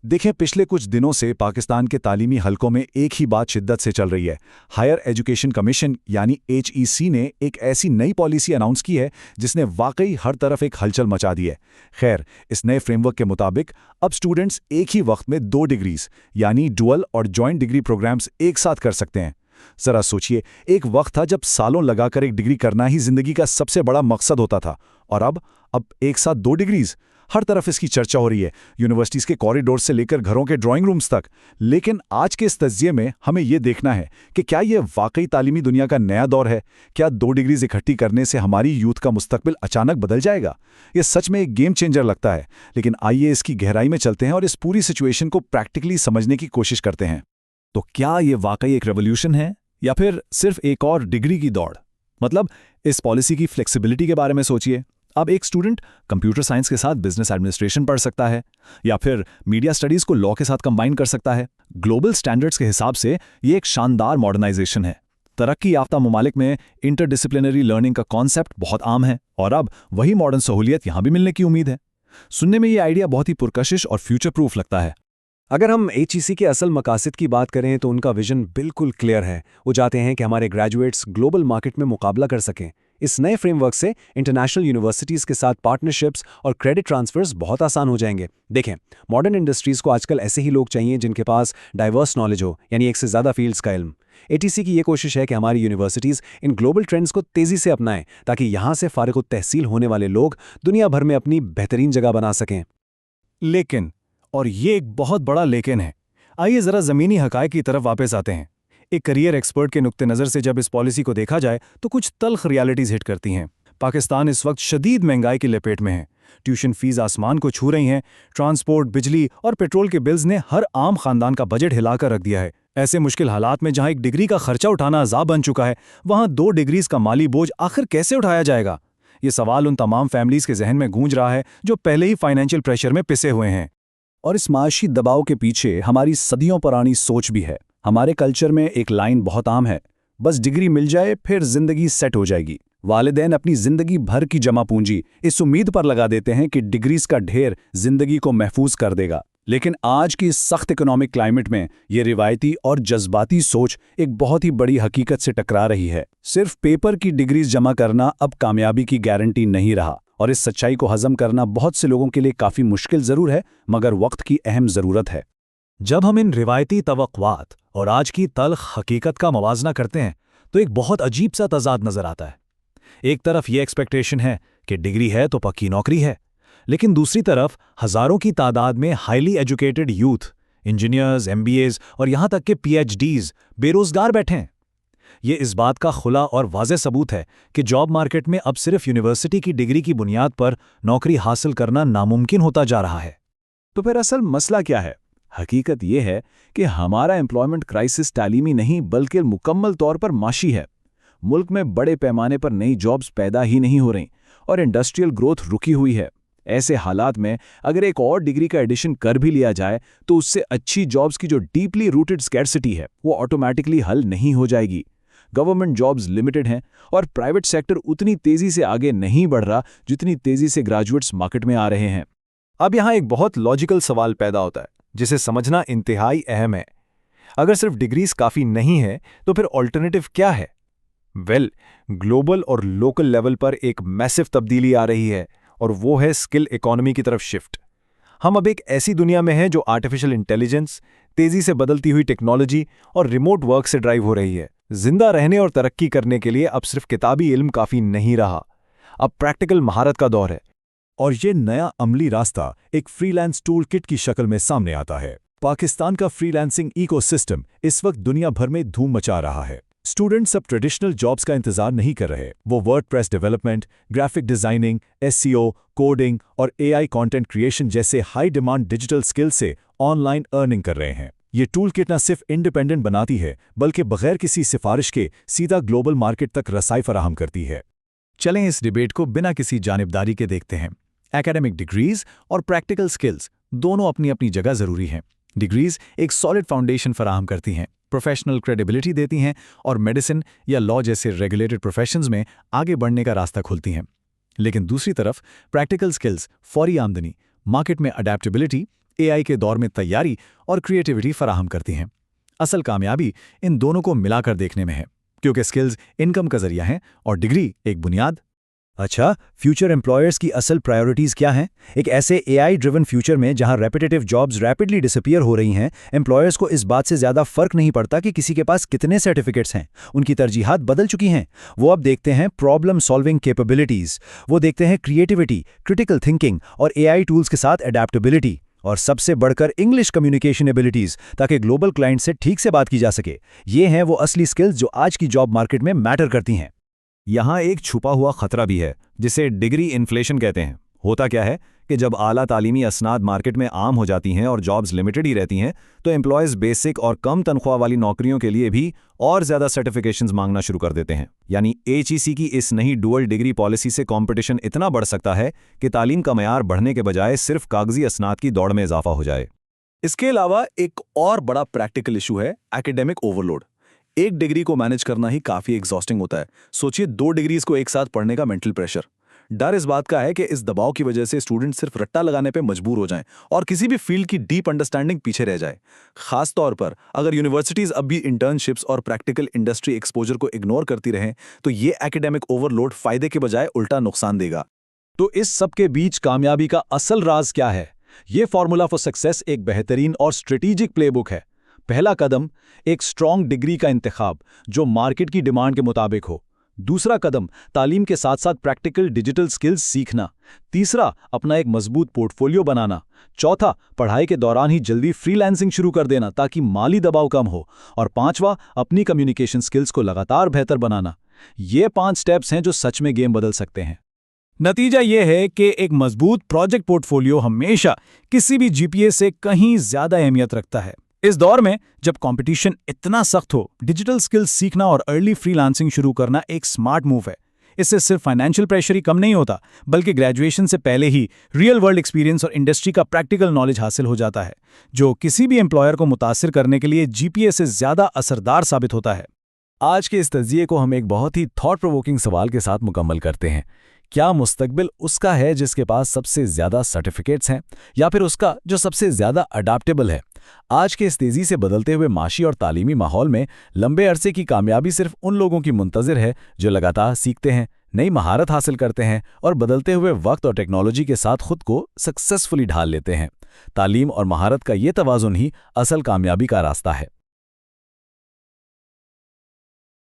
देखें, पिछले कुछ दिनों से पाकिस्तान के तालीमी हलकों में एक ही बात शिद्दत से चल रही है। हायर एजुकेशन कमीशन यानी HEC ने एक ऐसी नई पॉलिसी अनाउंस की है जिसने वाकई हर तरफ एक हलचल मचा दी है। खैर, इस नए फ्रेमवर्क के मुताबिक अब स्टूडेंट्स एक ही वक्त में 2 डिग्रीज यानी डुअल और जॉइंट डिग्री प्रोग्राम्स एक साथ कर सकते हैं। जरा सोचिए, एक वक्त था जब सालों लगाकर एक डिग्री करना ही जिंदगी का सबसे बड़ा मकसद होता था, और अब एक साथ 2 डिग्रीज। हर तरफ इसकी चर्चा हो रही है, यूनिवर्सिटीज के कॉरिडोर से लेकर घरों के ड्राइंग रूम्स तक। लेकिन आज के इस तज्जिये में हमें यह देखना है कि क्या यह वाकई तालीमी दुनिया का नया दौर है। क्या 2 डिग्रीज इकट्ठी करने से हमारी यूथ का मुस्तकबिल अचानक बदल जाएगा? यह सच में एक गेम चेंजर लगता है। लेकिन आइए इसकी गहराई में चलते हैं और इस पूरी सिचुएशन को प्रैक्टिकली समझने की कोशिश करते हैं। तो क्या ये वाकई एक रेवोल्यूशन है या फिर सिर्फ एक और डिग्री की दौड़? मतलब इस पॉलिसी की फ्लेक्सिबिलिटी के बारे में सोचिए। अब एक स्टूडेंट कंप्यूटर साइंस के साथ बिजनेस एडमिनिस्ट्रेशन पढ़ सकता है या फिर मीडिया स्टडीज को लॉ के साथ कंबाइन कर सकता है। ग्लोबल स्टैंडर्ड्स के हिसाब से ये एक शानदार मॉडर्नाइजेशन है। तरक्की याफ्ता ममालिक में इंटरडिसिप्लिनरी लर्निंग का कॉन्सेप्ट बहुत आम है और अब वही मॉडर्न सहूलियत यहां भी मिलने की उम्मीद है। सुनने में ये आइडिया बहुत ही पुरकशिश और फ्यूचर प्रूफ लगता है। अगर हम HEC के असल मकासद की बात करें तो उनका विजन बिल्कुल क्लियर है। वो चाहते हैं कि हमारे ग्रेजुएट्स ग्लोबल मार्केट में मुकाबला कर सकें। इस नए फ्रेमवर्क से इंटरनेशनल यूनिवर्सिटीज़ के साथ पार्टनरशिप्स और क्रेडिट ट्रांसफर्स बहुत आसान हो जाएंगे। देखें, मॉडर्न इंडस्ट्रीज़ को आजकल ऐसे ही लोग चाहिए जिनके पास डाइवर्स नॉलेज हो, यानी एक से ज़्यादा फील्ड्स का इल्म। HEC की ये कोशिश है कि हमारी यूनिवर्सिटीज़ इन ग्लोबल ट्रेंड्स को तेज़ी से अपनाएं ताकि यहाँ से फारिग तहसील होने वाले लोग दुनिया भर में अपनी बेहतरीन जगह बना सकें। लेकिन, और ये एक बहुत बड़ा लेकिन है, आइए जरा ज़मीनी हक़ाइक़ की तरफ वापस आते हैं। एक करियर एक्सपर्ट के नुक्ते नज़र से जब इस पॉलिसी को देखा जाए तो कुछ तल्ख रियलिटीज़ हिट करती हैं। पाकिस्तान इस वक्त शदीद महंगाई की लपेट में है। ट्यूशन फीस आसमान को छू रही हैं। ट्रांसपोर्ट, बिजली और पेट्रोल के बिल्स ने हर आम खानदान का बजट हिलाकर रख दिया है। ऐसे मुश्किल हालात में जहां एक डिग्री का खर्चा उठाना अज़ाब बन चुका है, वहां 2 डिग्रीज का माली बोझ आखिर कैसे उठाया जाएगा? ये सवाल उन तमाम फैमिलीज़ के जहन में गूंज रहा है जो पहले ही फाइनेंशियल प्रेशर में पिसे हुए हैं। और इस माशी दबाव के पीछे हमारी सदियों पुरानी सोच भी है। हमारे कल्चर में एक लाइन बहुत आम है, बस डिग्री मिल जाए फिर जिंदगी सेट हो जाएगी। वालिदैन अपनी जिंदगी भर की जमा पूंजी इस उम्मीद पर लगा देते हैं कि डिग्रीज का ढेर जिंदगी को महफूज कर देगा। लेकिन आज की इस सख्त इकोनॉमिक क्लाइमेट में ये रिवायती और जज्बाती सोच एक बहुत ही बड़ी हकीकत से टकरा रही है। सिर्फ पेपर की डिग्रीज जमा करना अब कामयाबी की गारंटी नहीं रहा, और इस सच्चाई को हजम करना बहुत से लोगों के लिए काफ़ी मुश्किल ज़रूर है, मगर वक्त की अहम ज़रूरत है। जब हम इन रिवायती तवक्कुआत और आज की तल्ख हकीकत का मवाजना करते हैं तो एक बहुत अजीब सा तज़ाद नज़र आता है। एक तरफ ये एक्सपेक्टेशन है कि डिग्री है तो पक्की नौकरी है, लेकिन दूसरी तरफ हज़ारों की तादाद में highly educated youth, engineers, MBAs और यहाँ तक के PhDs बेरोज़गार बैठे हैं। ये इस बात का खुला और वाज़ेह सबूत है कि जॉब मार्केट में अब सिर्फ यूनिवर्सिटी की डिग्री की बुनियाद पर नौकरी हासिल करना नामुमकिन होता जा रहा है। तो फिर असल मसला क्या है? हकीकत यह है कि हमारा एम्प्लॉयमेंट क्राइसिस तालीमी नहीं बल्कि मुकम्मल तौर पर माशी है। मुल्क में बड़े पैमाने पर नई जॉब्स पैदा ही नहीं हो रही और इंडस्ट्रियल ग्रोथ रुकी हुई है। ऐसे हालात में अगर एक और डिग्री का एडिशन कर भी लिया जाए तो उससे अच्छी जॉब्स की जो डीपली रूटेड स्कैर्सिटी है वो ऑटोमेटिकली हल नहीं हो जाएगी। गवर्नमेंट जॉब्स लिमिटेड हैं और प्राइवेट सेक्टर उतनी तेजी से आगे नहीं बढ़ रहा जितनी तेजी से ग्रेजुएट्स मार्केट में आ रहे हैं। अब यहाँ एक बहुत लॉजिकल सवाल पैदा होता है जिसे समझना इंतहाई अहम है। अगर सिर्फ डिग्रीज काफ़ी नहीं है तो फिर ऑल्टरनेटिव क्या है? ग्लोबल और लोकल लेवल पर एक मैसिव तब्दीली आ रही है और वो है स्किल इकोनॉमी की तरफ शिफ्ट। हम अब एक ऐसी दुनिया में हैं जो आर्टिफिशियल इंटेलिजेंस, तेजी से बदलती हुई टेक्नोलॉजी और रिमोट वर्क से ड्राइव हो रही है। जिंदा रहने और तरक्की करने के लिए अब सिर्फ किताबी इल्म काफ़ी नहीं रहा, अब प्रैक्टिकल महारत का दौर है। और ये नया अमली रास्ता एक फ्रीलांस टूल किट की शक्ल में सामने आता है। पाकिस्तान का फ्रीलांसिंग इकोसिस्टम इस वक्त दुनिया भर में धूम मचा रहा है। स्टूडेंट्स अब ट्रेडिशनल जॉब्स का इंतजार नहीं कर रहे। वो WordPress development, graphic designing, SEO, coding और AI कंटेंट क्रिएशन जैसे हाई डिमांड डिजिटल स्किल से ऑनलाइन अर्निंग कर रहे हैं। ये टूल किट न सिर्फ इंडिपेंडेंट बनाती है बल्कि बगैर किसी सिफारिश के सीधा ग्लोबल मार्केट तक रसाई फराहम करती है। चलें इस डिबेट को बिना किसी जानिबदारी के देखते हैं। एकेडमिक डिग्रीज और प्रैक्टिकल स्किल्स दोनों अपनी अपनी जगह ज़रूरी हैं। डिग्रीज एक सॉलिड फाउंडेशन फराहम करती हैं, प्रोफेशनल क्रेडिबिलिटी देती हैं और मेडिसिन या लॉ जैसे रेगुलेटेड प्रोफेशंस में आगे बढ़ने का रास्ता खोलती हैं। लेकिन दूसरी तरफ प्रैक्टिकल स्किल्स, फौरी आमदनी, मार्केट में अडेप्टेबिलिटी, एआई के दौर में तैयारी और क्रिएटिविटी फराहम करती हैं। असल कामयाबी इन दोनों को मिलाकर देखने में है, क्योंकि स्किल्स इनकम का जरिया हैं और डिग्री एक बुनियाद। अच्छा, फ्यूचर एम्प्लॉयर्स की असल प्रायोरिटीज क्या हैं? एक ऐसे एआई ड्रिवन फ्यूचर में जहां रेपिटेटिव जॉब्स रैपिडली डिसअपीयर हो रही हैं, एम्प्लॉयर्स को इस बात से ज़्यादा फर्क नहीं पड़ता कि किसी के पास कितने सर्टिफिकेट्स हैं। उनकी तरजीहात बदल चुकी हैं। वो अब देखते हैं प्रॉब्लम सॉल्विंग कैपेबिलिटीज़, वो देखते हैं क्रिएटिविटी, क्रिटिकल थिंकिंग और एआई टूल्स के साथ अडेप्टेबिलिटी, और सबसे बढ़कर इंग्लिश कम्युनिकेशन एबिलिटीज़, ताकि ग्लोबल क्लाइंट से ठीक से बात की जा सके। ये हैं वो असली स्किल्स जो आज की जॉब मार्केट में मैटर करती हैं। यहाँ एक छुपा हुआ खतरा भी है, जिसे डिग्री इन्फ्लेशन कहते हैं। होता क्या है कि जब आला तालीमी असनाद मार्केट में आम हो जाती हैं और जॉब्स लिमिटेड ही रहती हैं, तो एम्प्लॉयज़ बेसिक और कम तनख्वाह वाली नौकरियों के लिए भी और ज़्यादा सर्टिफिकेशंस मांगना शुरू कर देते हैं। यानी एचईसी की इस नई डुअल डिग्री पॉलिसी से कंपटीशन इतना बढ़ सकता है कि तालीम का मयार बढ़ने के बजाय सिर्फ कागजी असनाद की दौड़ में इजाफा हो जाए। इसके अलावा एक और बड़ा प्रैक्टिकल इशू है एकेडमिक ओवरलोड। एक डिग्री को मैनेज करना ही काफी एग्जॉस्टिंग होता है। सोचिए 2 डिग्रीज को एक साथ पढ़ने का मेंटल प्रेशर। डर इस बात का है कि इस दबाव की वजह से स्टूडेंट सिर्फ रट्टा लगाने पे मजबूर हो जाएं और किसी भी फील्ड की डीप अंडरस्टैंडिंग पीछे रह जाए। खास तौर पर अगर यूनिवर्सिटीज अब भी इंटर्नशिप्स और प्रैक्टिकल इंडस्ट्री एक्सपोजर को इग्नोर करती रहें, तो ये एकेडमिक ओवरलोड फायदे के बजाय उल्टा नुकसान देगा। तो इस सब के बीच कामयाबी का असल राज क्या है? ये फॉर्मूला फॉर सक्सेस एक बेहतरीन और स्ट्रेटेजिक प्लेबुक है। पहला कदम, एक स्ट्रॉन्ग डिग्री का इंतखाब जो मार्केट की डिमांड के मुताबिक हो। दूसरा कदम, तालीम के साथ साथ प्रैक्टिकल डिजिटल स्किल्स सीखना। तीसरा, अपना एक मजबूत पोर्टफोलियो बनाना। चौथा, पढ़ाई के दौरान ही जल्दी फ्रीलांसिंग शुरू कर देना ताकि माली दबाव कम हो। और पांचवा, अपनी कम्युनिकेशन स्किल्स को लगातार बेहतर बनाना। ये 5 स्टेप्स हैं जो सच में गेम बदल सकते हैं। नतीजा यह है कि एक मजबूत प्रोजेक्ट पोर्टफोलियो हमेशा किसी भी जीपीए से कहीं ज्यादा अहमियत रखता है। इस दौर में जब कंपटीशन इतना सख्त हो, डिजिटल स्किल्स सीखना और अर्ली फ्रीलांसिंग शुरू करना एक स्मार्ट मूव है। इससे सिर्फ फाइनेंशियल प्रेशर ही कम नहीं होता, बल्कि ग्रेजुएशन से पहले ही रियल वर्ल्ड एक्सपीरियंस और इंडस्ट्री का प्रैक्टिकल नॉलेज हासिल हो जाता है, जो किसी भी एम्प्लॉयर को मुतासिर करने के लिए जीपीए से ज्यादा असरदार साबित होता है। आज के इस तजिए को हम एक बहुत ही थॉट प्रोवोकिंग सवाल के साथ मुकम्मल करते हैं। क्या मुस्तकबिल उसका है जिसके पास सबसे ज्यादा सर्टिफिकेट्स हैं, या फिर उसका जो सबसे ज्यादा अडाप्टेबल है? आज के इस तेजी से बदलते हुए माशी और तालीमी माहौल में लंबे अरसे की कामयाबी सिर्फ उन लोगों की मुंतजिर है जो लगातार सीखते हैं, नई महारत हासिल करते हैं और बदलते हुए वक्त और टेक्नोलॉजी के साथ खुद को सक्सेसफुली ढाल लेते हैं। तालीम और महारत का ये तवाज़ुन ही असल कामयाबी का रास्ता है।